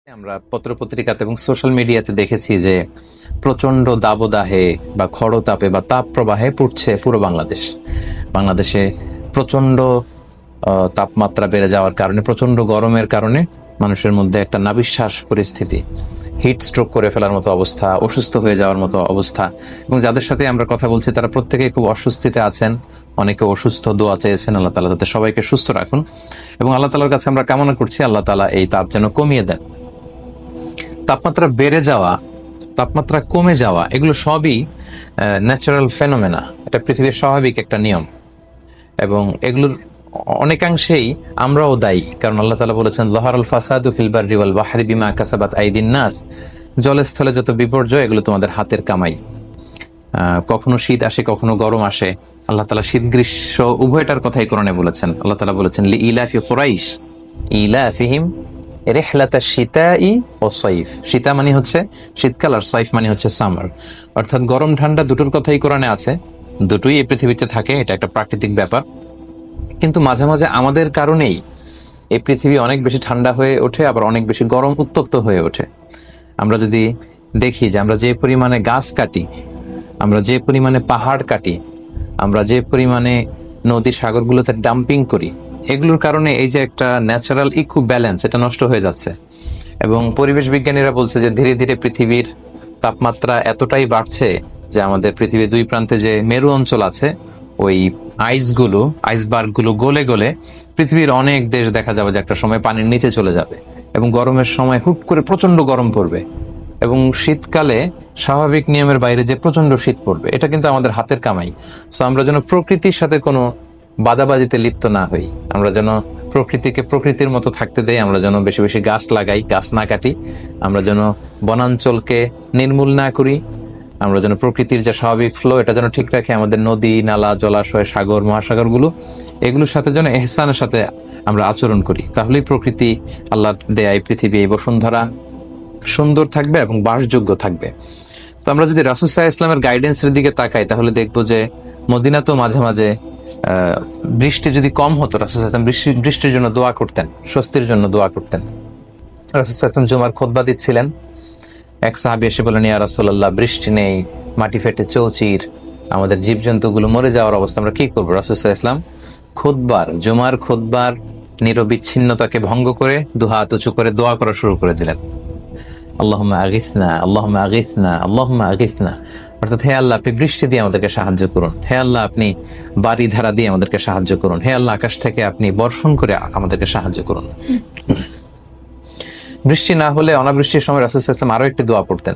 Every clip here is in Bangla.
আমরা পত্রপত্রিকাতে এবং সোশ্যাল মিডিয়াতে দেখেছি যে প্রচন্ড দাবদাহে বা খড়তাপে বা তাপ প্রবাহে পড়ছে পুরো বাংলাদেশে প্রচন্ড তাপমাত্রা বেড়ে যাওয়ার কারণে, প্রচন্ড গরমের কারণে মানুষের মধ্যে একটা নাভিশ্বাস পরিস্থিতি, হিট স্ট্রোক করে ফেলার মতো অবস্থা, অসুস্থ হয়ে যাওয়ার মতো অবস্থা। এবং যাদের সাথে আমরা কথা বলছি তারা প্রত্যেকেই খুব অস্বস্তিতে আছেন, অনেকে অসুস্থ, দোয়া চেয়েছেন আল্লাহ তাআলা তাদের সবাইকে সুস্থ রাখুন। এবং আল্লাহ তাআলার কাছে আমরা কামনা করছি আল্লাহ তাআলা এই তাপ যেন কমিয়ে দেন। তাপমাত্রা বেড়ে যাওয়া, তাপমাত্রা কমে যাওয়া, এগুলো সবই ন্যাচারাল ফেনোমেনা, এটা পৃথিবীর স্বাভাবিক একটা নিয়ম। এবং এগুলোর অনেকাংশেই আমরাও দায়ী, কারণ আল্লাহ তাআলা বলেছেন যাহারাল ফাসাদু ফিল বাররি ওয়াল বাহরি বিমা কাসাবাত আইদিন নাস, জলে স্থলে যত বিপর্যয় এগুলো তোমাদের হাতের কামাই। কখনো শীত আসে, কখনো গরম আসে। আল্লাহ তাআলা শীত গ্রীষ্ম উভয়টার কথাই কোরআনে বলেছেন। আল্লাহ তাআলা বলেছেন লি ইলাফি কুরাইশ ইলাফিহিম রেহলাতা শীতাই ও সৈফ। শীতা মানে হচ্ছে শীতকাল, আর সৈফ মানে হচ্ছে সামার। অর্থাৎ গরম ঠান্ডা দুটোর কথাই কোরআনে আছে, দুটোই এই পৃথিবীতে থাকে, এটা একটা প্রাকৃতিক ব্যাপার। কিন্তু মাঝে মাঝে আমাদের কারণেই এই পৃথিবী অনেক বেশি ঠান্ডা হয়ে ওঠে, আবার অনেক বেশি গরম উত্তপ্ত হয়ে ওঠে। আমরা যদি দেখি যে আমরা যে পরিমাণে গাছ কাটি, আমরা যে পরিমাণে পাহাড় কাটি, আমরা যে পরিমাণে নদী সাগরগুলোতে ডাম্পিং করি, এগুলোর কারণে এই যে একটা ন্যাচারাল ইকো ব্যালেন্স, এটা নষ্ট হয়ে যাচ্ছে। এবং পরিবেশ বিজ্ঞানীরা বলছে যে ধীরে ধীরে পৃথিবীর তাপমাত্রা এতটাই বাড়ছে যে আমাদের পৃথিবীর দুই প্রান্তে যে মেরু অঞ্চল আছে, ওই আইসবার্গগুলো গলে গলে পৃথিবীর অনেক দেশ দেখা যাবে যে একটা সময় পানির নিচে চলে যাবে। এবং গরমের সময় হুট করে প্রচন্ড গরম পড়বে, এবং শীতকালে স্বাভাবিক নিয়মের বাইরে যে প্রচন্ড শীত পড়বে। এটা কিন্তু আমাদের হাতের কামাই। সো আমরা যেন প্রকৃতির সাথে কোনো বাদাবাজিতে লিপ্ত না হই, আমরা যেন প্রকৃতিকে প্রকৃতির মতো থাকতে দেই, আমরা যেন বেশি বেশি গাছ লাগাই, গাছ না কাটি, আমরা যেন বনাঞ্চলকে নির্মূল না করি, আমরা যেন প্রকৃতির যে স্বাভাবিক ফ্লো এটা যেন ঠিক রাখি। আমাদের নদী নালা, জলাশয়, সাগর, মহাসাগরগুলো, এগুলোর সাথে যেন এহসানের সাথে আমরা আচরণ করি। তাহলেই প্রকৃতি, আল্লাহ দেয়া এই পৃথিবী, এই বসুন্ধরা সুন্দর থাকবে এবং বাসযোগ্য থাকবে। তো আমরা যদি রাসূল সাল্লাল্লাহু আলাইহি ইসলামের গাইডেন্সের দিকে তাকাই, তাহলে দেখবো যে মদিনাতেও মাঝে মাঝে বৃষ্টি যদি কম হতো, রাসূল সাল্লাল্লাহু আলাইহি ওয়াসাল্লাম বৃষ্টির জন্য দোয়া করতেন, স্বস্তির জন্য দোয়া করতেন। রাসূল সাল্লাল্লাহু আলাইহি ওয়াসাল্লাম জুমার খুতবা দিচ্ছিলেন, এক সাহাবী এসে বলেন, ইয়া রাসূলুল্লাহ, বৃষ্টি নেই, মাটি ফেটে চৌচির, আমাদের জীবজন্তুগুলো মরে যাওয়ার অবস্থা, আমরা কি করবো? রাসূল সাল্লাল্লাহু আলাইহি ওয়াসাল্লাম জুমার খুতবার নিরবিচ্ছিন্নতাকে ভঙ্গ করে দুহাত উঁচু করে দোয়া করা শুরু করে দিলেন, আল্লাহুম্মা আগিসনা, আল্লাহুম্মা আগিসনা, আল্লাহুম্মা আগিসনা। অর্থাৎ হে আল্লাহ, আপনি বৃষ্টি দিয়ে আমাদেরকে সাহায্য করুন, হে আল্লাহ আপনি বাড়ি ধারা দিয়ে আমাদেরকে সাহায্য করুন, হে আল্লাহ আকাশ থেকে আপনি বর্ষণ করে আমাদেরকে সাহায্য করুন। বৃষ্টি না হলে, অনাবৃষ্টির সময় রাসূল সাল্লাল্লাহু আলাইহি ওয়াসাল্লাম আরো একটি দোয়া পড়তেন।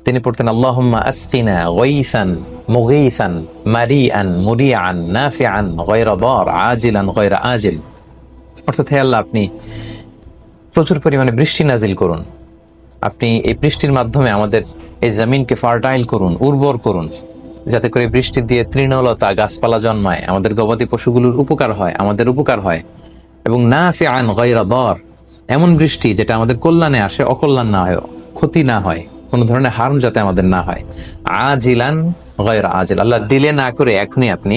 তিনি পড়তেন আল্লাহুম্মা আসকিনা গায়সান মুগীসান মারিআন মুরিআন নাফিআন গায়রা দার আজিলান গায়রা আজিল। অর্থাৎ হে আল্লাহ, আপনি প্রচুর পরিমাণে বৃষ্টি নাজিল করুন, আপনি এই বৃষ্টির মাধ্যমে আমাদের এই জমিনকে ফার্টাইল করুন, উর্বর করুন, যাতে করে বৃষ্টি দিয়ে তৃণলতা, গাছপালা জন্মায়, আমাদের গবাদি পশুগুলোর উপকার হয়, আমাদের উপকার হয়। এবং নাফিআন গায়রা দার, এমন বৃষ্টি যেটা আমাদের কল্যাণে আসে, অকল্যাণ না হয়, ক্ষতি না হয়, কোনো ধরনের হার্ম যাতে আমাদের না হয়। আজিলান গায়রা আজিল, আল্লাহ ডিলে না করে এখনই আপনি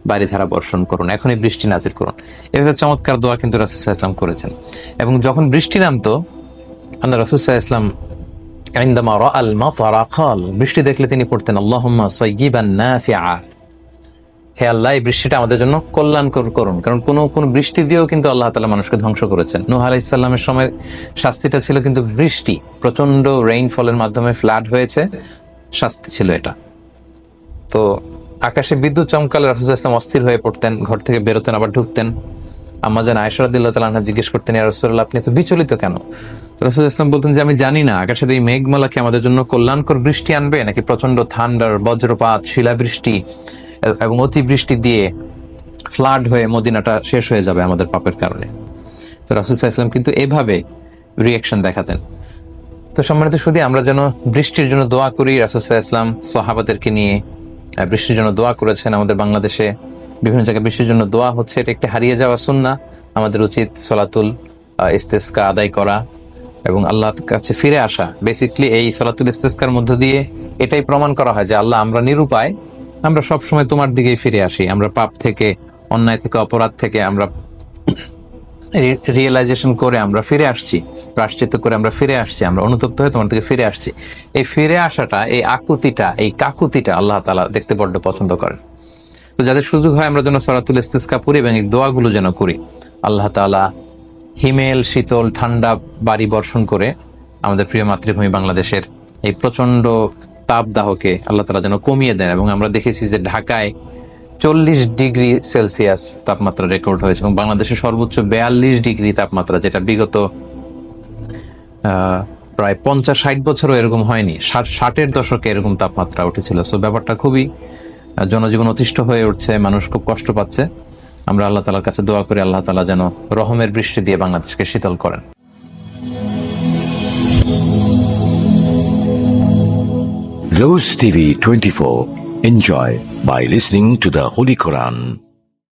বারিধারা বর্ষণ করুন, এখনই বৃষ্টি নাজিল করুন। এভাবে চমৎকার দোয়া কিন্তু রাসূল সাল্লাল্লাহু আলাইহি ওয়াসাল্লাম করেছেন। এবং যখন বৃষ্টি নামতো, আল্লাহ রাসূল সাল্লাল্লাহু আলাইহি ওয়াসাল্লাম ইনদামা রাআল মাতারা ক্বাল, বৃষ্টি দেখলে তিনি পড়তেন আল্লাহুম্মা সায়্যিবান নাফিআ, হে আল্লাহ এই বৃষ্টিটা আমাদের জন্য কল্যাণকর করুন। কারণ কোন বৃষ্টি দিয়েও কিন্তু আল্লাহ তাআলা মানুষকে ধ্বংস করেছেন। নূহ আলাইহিস সালামের সময় শাস্তিটা ছিল কিন্তু বৃষ্টি, প্রচন্ড রেইনফলের মাধ্যমে ফ্লাড হয়েছে, শাস্তি ছিল এটা। তো আকাশে বিদ্যুৎ চমকালে রাসূল সাল্লাল্লাহু আলাইহি ওয়াসাল্লাম অস্থির হয়ে পড়তেন, ঘর থেকে বেরোতেন, আবার ঢুকতেন। আম্মা জান আয়েশা রাদিয়াল্লাহু তাআলা আনহা জিজ্ঞেস করতেন, ইয়া রাসূলুল্লাহ, আপনি এত বিচলিত কেন? রাসূল সাল্লাল্লাহু আলাইহি ওয়াসাল্লাম বলতেন যে আমি জানি না আকাশের এই মেঘমালা কি আমাদের জন্য কল্যাণকর বৃষ্টি আনবে, নাকি প্রচন্ড থান্ডার, বজ্রপাত, শিলাবৃষ্টি এবং অতিবৃষ্টি দিয়ে ফ্লাড হয়ে মদিনাটা শেষ হয়ে যাবে আমাদের পাপের কারণে। তো রাসূল সাল্লাল্লাহু আলাইহি ওয়াসাল্লাম কিন্তু এভাবে রিঅ্যাকশন দেখাতেন। তো সম্মানিত শুধু আমরা যেন বৃষ্টির জন্য দোয়া করি। রাসূল সাল্লাল্লাহু আলাইহি ওয়াসাল্লাম সাহাবাদেরকে নিয়ে বৃষ্টির জন্য দোয়া করেছেন। আমাদের বাংলাদেশে বিভিন্ন জায়গায় বৃষ্টির জন্য দোয়া হচ্ছে, এটা একটি হারিয়ে যাওয়া সুন্নাহ। আমাদের উচিত সলাতুল ইস্তেসকা আদায় করা এবং আল্লাহর কাছে ফিরে আসা। বেসিক্যালি এই সলাতুল ইস্তেসকার মধ্য দিয়ে এটাই প্রমাণ করা হয় যে আল্লাহ, আমরা নিরুপায়, আমরা সবসময় তোমার দিকেই ফিরে আসি। আমরা পাপ থেকে, অন্যায় থেকে, অপরাধ থেকে আমরা রিয়েলাইজেশন করে আমরা ফিরে আসছি, প্রায়শ্চিত্ত করে আমরা ফিরে আসছি, আমরা অনুতপ্ত হয়ে তোমার থেকে ফিরে আসছি। এই ফিরে আসাটা, এই আকুতিটা, এই কাকুতিটা আল্লাহ তাআলা দেখতে বড্ড পছন্দ করেন। তো যাদের সুযোগ হয় আমরা যেন সূরাতুল ইস্তিসকা পড়ি এবং এই দোয়াগুলো যেন করি। আল্লাহ তাআলা হিমেল শীতল ঠান্ডা বাড়ি বর্ষণ করে আমাদের প্রিয় মাতৃভূমি বাংলাদেশের এই প্রচন্ড তাপদাহকে আল্লাহ তাআলা যেন কমিয়ে দেন। এবং আমরা দেখেছি যে ঢাকায় 40 ডিগ্রি সেলসিয়াস তাপমাত্রা রেকর্ড হয়েছে এবং বাংলাদেশের সর্বোচ্চ 42 ডিগ্রি তাপমাত্রা, যেটা বিগত প্রায় 50-60 বছরও এরকম হয়নি। 60-এর দশকে এরকম তাপমাত্রা উঠেছিল। সো ব্যাপারটা খুবই জনজীবন অতিষ্ঠ হয়ে উঠছে, মানুষ খুব কষ্ট পাচ্ছে। আমরা আল্লাহ তাআলার কাছে দোয়া করি আল্লাহ তাআলা যেন রহমের বৃষ্টি দিয়ে বাংলাদেশকে শীতল করেন। Rose TV 24. Enjoy by listening to the Holy Quran.